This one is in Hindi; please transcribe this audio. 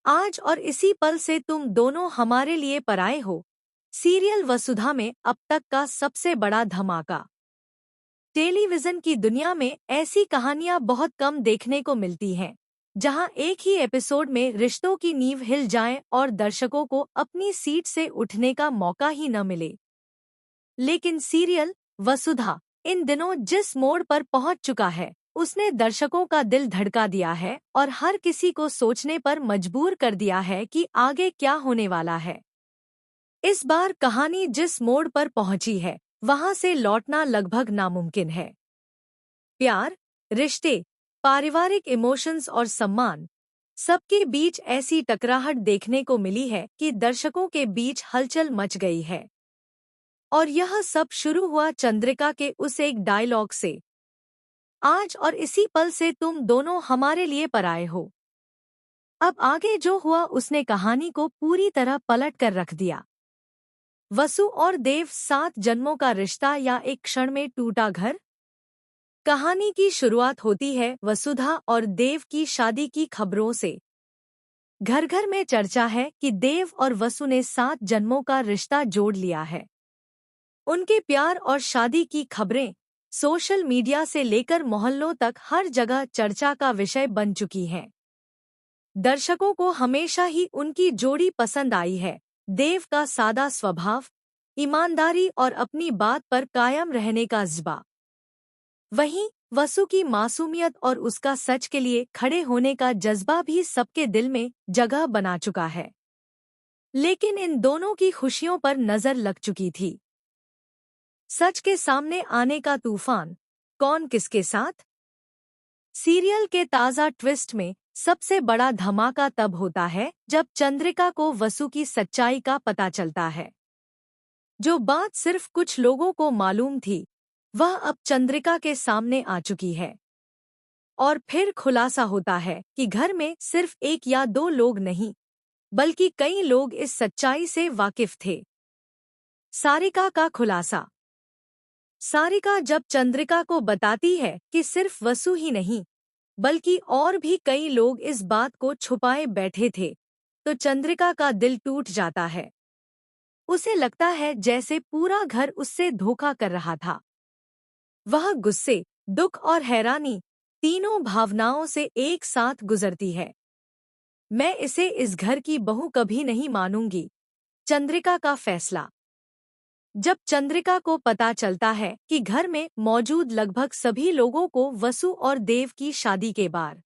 आज और इसी पल से तुम दोनों हमारे लिए पराए हो। सीरियल वसुधा में अब तक का सबसे बड़ा धमाका। टेलीविजन की दुनिया में ऐसी कहानियां बहुत कम देखने को मिलती हैं, जहां एक ही एपिसोड में रिश्तों की नींव हिल जाए और दर्शकों को अपनी सीट से उठने का मौका ही न मिले। लेकिन सीरियल वसुधा इन दिनों जिस मोड़ पर पहुंच चुका है, उसने दर्शकों का दिल धड़का दिया है और हर किसी को सोचने पर मजबूर कर दिया है कि आगे क्या होने वाला है। इस बार कहानी जिस मोड़ पर पहुंची है, वहां से लौटना लगभग नामुमकिन है। प्यार, रिश्ते, पारिवारिक इमोशंस और सम्मान, सबके बीच ऐसी टकराहट देखने को मिली है कि दर्शकों के बीच हलचल मच गई है। और यह सब शुरू हुआ चंद्रिका के उस एक डायलॉग से, आज और इसी पल से तुम दोनों हमारे लिए पराए हो। अब आगे जो हुआ उसने कहानी को पूरी तरह पलट कर रख दिया। वसु और देव 7 जन्मों का रिश्ता या एक क्षण में टूटा घर। कहानी की शुरुआत होती है वसुधा और देव की शादी की खबरों से। घर घर में चर्चा है कि देव और वसु ने 7 जन्मों का रिश्ता जोड़ लिया है। उनके प्यार और शादी की खबरें सोशल मीडिया से लेकर मोहल्लों तक हर जगह चर्चा का विषय बन चुकी हैं। दर्शकों को हमेशा ही उनकी जोड़ी पसंद आई है। देव का सादा स्वभाव, ईमानदारी और अपनी बात पर कायम रहने का जज्बा। वहीं वसु की मासूमियत और उसका सच के लिए खड़े होने का जज्बा भी सबके दिल में जगह बना चुका है। लेकिन इन दोनों की खुशियों पर नजर लग चुकी थी। सच के सामने आने का तूफान, कौन किसके साथ? सीरियल के ताज़ा ट्विस्ट में सबसे बड़ा धमाका तब होता है जब चंद्रिका को वसु की सच्चाई का पता चलता है। जो बात सिर्फ कुछ लोगों को मालूम थी, वह अब चंद्रिका के सामने आ चुकी है। और फिर खुलासा होता है कि घर में सिर्फ एक या 2 लोग नहीं, बल्कि कई लोग इस सच्चाई से वाकिफ थे। सारिका का खुलासा। सारिका जब चंद्रिका को बताती है कि सिर्फ वसु ही नहीं, बल्कि और भी कई लोग इस बात को छुपाए बैठे थे, तो चंद्रिका का दिल टूट जाता है। उसे लगता है जैसे पूरा घर उससे धोखा कर रहा था। वह गुस्से, दुख और हैरानी, तीनों भावनाओं से एक साथ गुजरती है। मैं इसे इस घर की बहू कभी नहीं मानूंगी, चंद्रिका का फैसला। जब चंद्रिका को पता चलता है कि घर में मौजूद लगभग सभी लोगों को वसु और देव की शादी के बाद